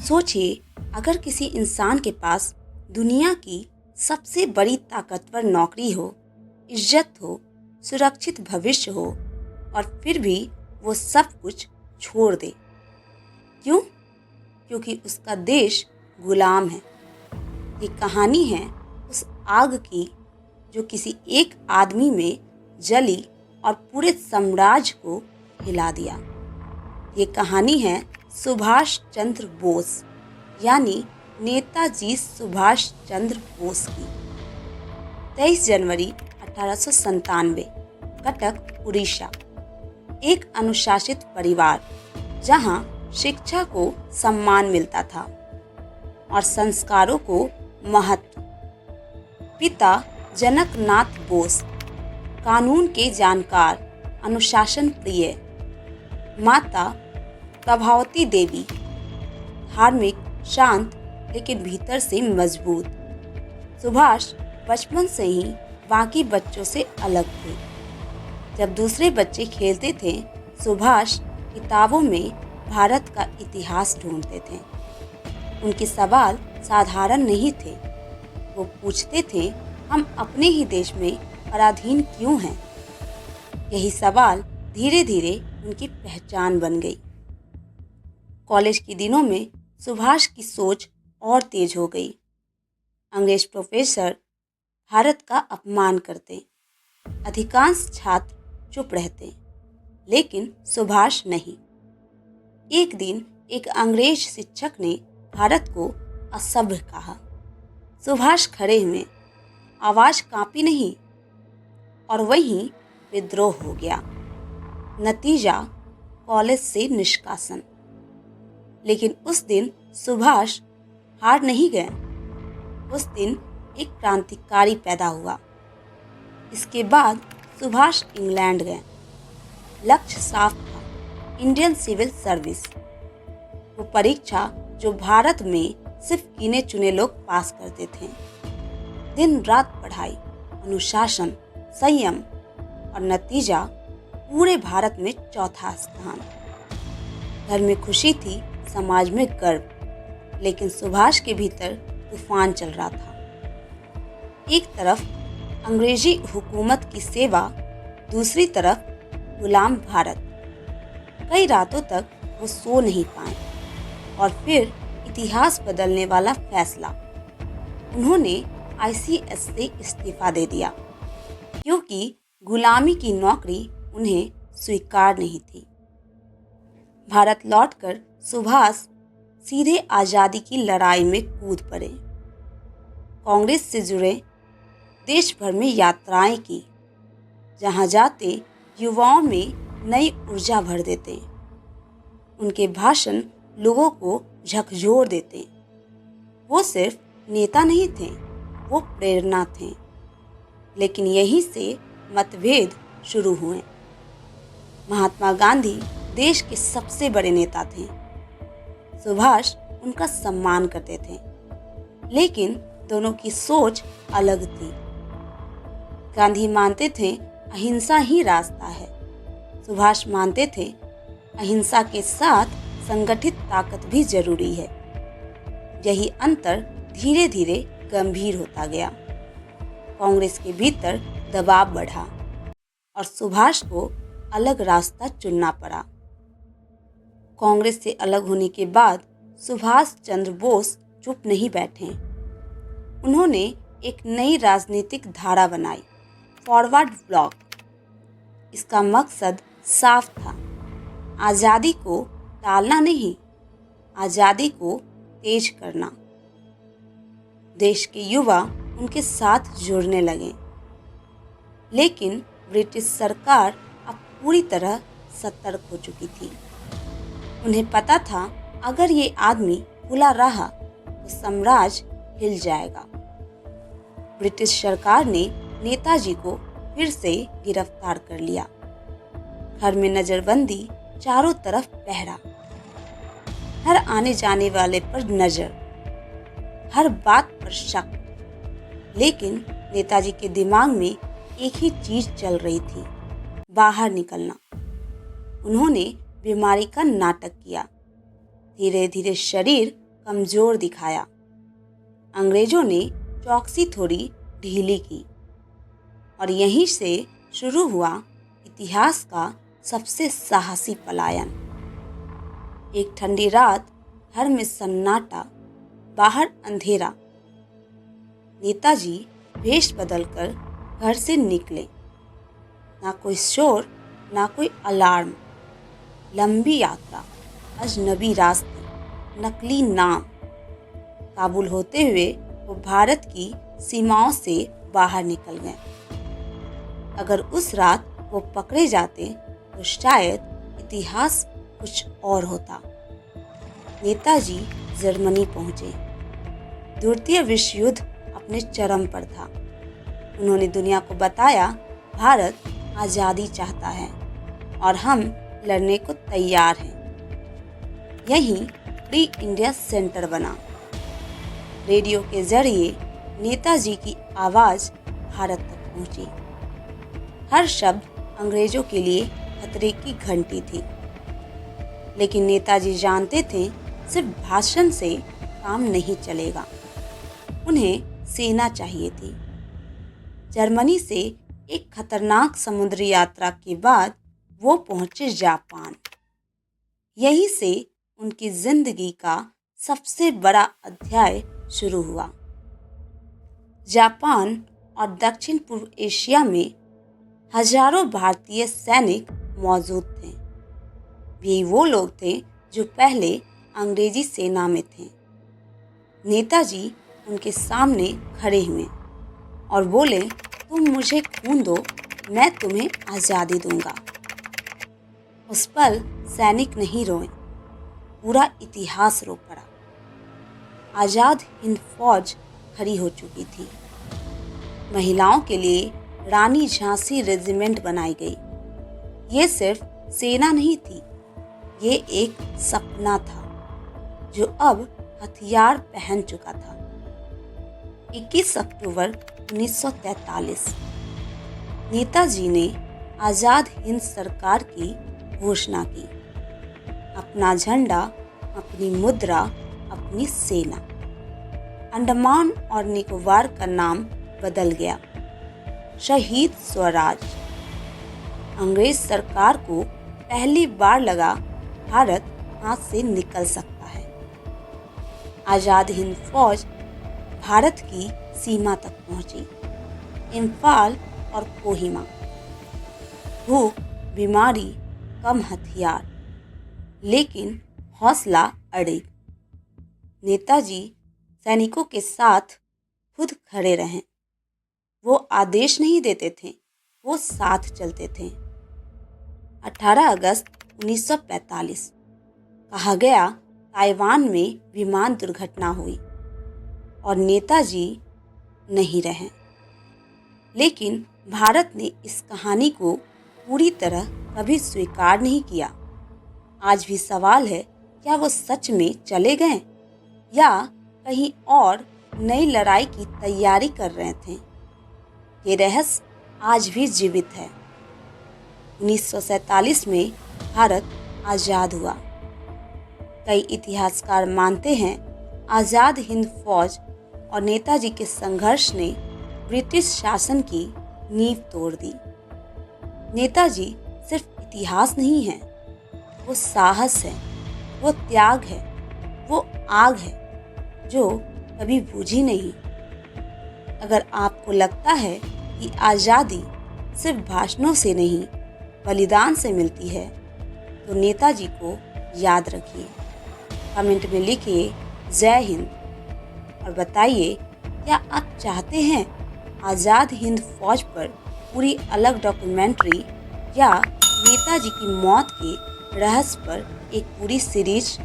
सोचिए, अगर किसी इंसान के पास दुनिया की सबसे बड़ी ताकतवर नौकरी हो, इज्जत हो, सुरक्षित भविष्य हो और फिर भी वो सब कुछ छोड़ दे। क्यों? क्योंकि उसका देश गुलाम है। ये कहानी है उस आग की जो किसी एक आदमी में जली और पूरे साम्राज्य को हिला दिया। ये कहानी है सुभाष चंद्र बोस यानी नेताजी सुभाष चंद्र बोस की। 23 जनवरी 1897, कटक, उड़ीसा। एक अनुशासित परिवार जहां शिक्षा को सम्मान मिलता था और संस्कारों को महत्व। पिता जनकनाथ बोस कानून के जानकार, अनुशासन प्रिय। माता प्रभावती देवी धार्मिक, शांत लेकिन भीतर से मजबूत। सुभाष बचपन से ही बाकी बच्चों से अलग थे। जब दूसरे बच्चे खेलते थे, सुभाष किताबों में भारत का इतिहास ढूंढते थे। उनके सवाल साधारण नहीं थे। वो पूछते थे, हम अपने ही देश में पराधीन क्यों हैं? यही सवाल धीरे धीरे उनकी पहचान बन गई। कॉलेज के दिनों में सुभाष की सोच और तेज हो गई। अंग्रेज प्रोफेसर भारत का अपमान करते, अधिकांश छात्र चुप रहते, लेकिन सुभाष नहीं। एक दिन एक अंग्रेज शिक्षक ने भारत को असभ्य कहा। सुभाष खड़े हुए, आवाज कांपी नहीं, और वहीं विद्रोह हो गया। नतीजा कॉलेज से निष्कासन। लेकिन उस दिन सुभाष हार नहीं गए। उस दिन एक क्रांतिकारी पैदा हुआ। इसके बाद सुभाष इंग्लैंड गए। लक्ष्य साफ था, इंडियन सिविल सर्विस। वो परीक्षा जो भारत में सिर्फ गिने चुने लोग पास करते थे। दिन रात पढ़ाई, अनुशासन, संयम, और नतीजा पूरे भारत में चौथा स्थान। घर में खुशी थी, समाज में गर्व, लेकिन सुभाष के भीतर तूफान चल रहा था। एक तरफ अंग्रेजी हुकूमत की सेवा, दूसरी तरफ गुलाम भारत। कई रातों तक वो सो नहीं पाए और फिर इतिहास बदलने वाला फैसला। उन्होंने ICS से इस्तीफा दे दिया क्योंकि गुलामी की नौकरी उन्हें स्वीकार नहीं थी। भारत लौटकर सुभाष सीधे आज़ादी की लड़ाई में कूद पड़े। कांग्रेस से जुड़े, देश भर में यात्राएं की। जहां जाते युवाओं में नई ऊर्जा भर देते। उनके भाषण लोगों को झकझोर देते। वो सिर्फ नेता नहीं थे, वो प्रेरणा थे। लेकिन यहीं से मतभेद शुरू हुए। महात्मा गांधी देश के सबसे बड़े नेता थे। सुभाष उनका सम्मान करते थे, लेकिन दोनों की सोच अलग थी। गांधी मानते थे अहिंसा ही रास्ता है। सुभाष मानते थे अहिंसा के साथ संगठित ताकत भी जरूरी है। यही अंतर धीरे धीरे गंभीर होता गया। कांग्रेस के भीतर दबाव बढ़ा और सुभाष को अलग रास्ता चुनना पड़ा। कांग्रेस से अलग होने के बाद सुभाष चंद्र बोस चुप नहीं बैठे। उन्होंने एक नई राजनीतिक धारा बनाई, फॉरवर्ड ब्लॉक। इसका मकसद साफ था, आज़ादी को टालना नहीं, आज़ादी को तेज करना। देश के युवा उनके साथ जुड़ने लगे, लेकिन ब्रिटिश सरकार अब पूरी तरह सतर्क हो चुकी थी। उन्हें पता था, अगर ये आदमी खुला रहा तो साम्राज्य हिल जाएगा। ब्रिटिश सरकार ने नेताजी को फिर से गिरफ्तार कर लिया। घर में नजरबंदी, चारों तरफ पहरा, हर आने जाने वाले पर नजर, हर बात पर शक। लेकिन नेताजी के दिमाग में एक ही चीज चल रही थी, बाहर निकलना। उन्होंने बीमारी का नाटक किया। धीरे धीरे शरीर कमज़ोर दिखाया। अंग्रेज़ों ने चौकसी थोड़ी ढीली की और यहीं से शुरू हुआ इतिहास का सबसे साहसी पलायन। एक ठंडी रात, घर में सन्नाटा, बाहर अंधेरा। नेताजी वेश बदलकर घर से निकले। ना कोई शोर, ना कोई अलार्म। लंबी यात्रा, अजनबी रास्ते, नकली नाम। काबुल होते हुए वो भारत की सीमाओं से बाहर निकल गए। अगर उस रात वो पकड़े जाते तो शायद इतिहास कुछ और होता। नेताजी जर्मनी पहुंचे। द्वितीय विश्व युद्ध अपने चरम पर था। उन्होंने दुनिया को बताया, भारत आज़ादी चाहता है और हम लड़ने को तैयार हैं। यहीं फ्री इंडिया सेंटर बना। रेडियो के जरिए नेताजी की आवाज़ भारत तक पहुंची। हर शब्द अंग्रेजों के लिए खतरे की घंटी थी। लेकिन नेताजी जानते थे, सिर्फ भाषण से काम नहीं चलेगा। उन्हें सेना चाहिए थी। जर्मनी से एक खतरनाक समुद्री यात्रा के बाद वो पहुंचे जापान। यहीं से उनकी जिंदगी का सबसे बड़ा अध्याय शुरू हुआ। जापान और दक्षिण पूर्व एशिया में हजारों भारतीय सैनिक मौजूद थे। वे वो लोग थे जो पहले अंग्रेजी सेना में थे। नेताजी उनके सामने खड़े हुए और बोले, तुम मुझे खून दो, मैं तुम्हें आज़ादी दूंगा। उस पल सैनिक नहीं रोए, पूरा इतिहास रो पड़ा। आज़ाद हिंद फौज खड़ी हो चुकी थी। महिलाओं के लिए रानी झांसी रेजिमेंट बनाई गई। ये सिर्फ सेना नहीं थी, ये एक सपना था जो अब हथियार पहन चुका था। 21 अक्टूबर 1943 नेताजी ने आज़ाद हिंद सरकार की घोषणा की। अपना झंडा, अपनी मुद्रा, अपनी सेना। अंडमान और निकोबार का नाम बदल गया, शहीद स्वराज। अंग्रेज सरकार को पहली बार लगा, भारत हाथ से निकल सकता है। आज़ाद हिंद फौज भारत की सीमा तक पहुंची, इम्फाल और कोहिमा। भूख, बीमारी, कम हथियार, लेकिन हौसला अड़े। नेताजी सैनिकों के साथ खुद खड़े रहे। वो आदेश नहीं देते थे, वो साथ चलते थे। 18 अगस्त 1945 कहा गया, ताइवान में विमान दुर्घटना हुई और नेताजी नहीं रहे। लेकिन भारत ने इस कहानी को पूरी तरह कभी स्वीकार नहीं किया। आज भी सवाल है, क्या वो सच में चले गए या कहीं और नई लड़ाई की तैयारी कर रहे थे? ये रहस्य आज भी जीवित है। 1947 में भारत आज़ाद हुआ। कई इतिहासकार मानते हैं, आज़ाद हिंद फौज और नेताजी के संघर्ष ने ब्रिटिश शासन की नींव तोड़ दी। नेताजी सिर्फ इतिहास नहीं है, वो साहस है, वो त्याग है, वो आग है जो कभी बुझी नहीं। अगर आपको लगता है कि आज़ादी सिर्फ भाषणों से नहीं, बलिदान से मिलती है, तो नेताजी को याद रखिए। कमेंट में लिखिए जय हिंद और बताइए, क्या आप चाहते हैं आज़ाद हिंद फौज पर पूरी अलग डॉक्यूमेंट्री या नेताजी की मौत के रहस्य पर एक पूरी सीरीज?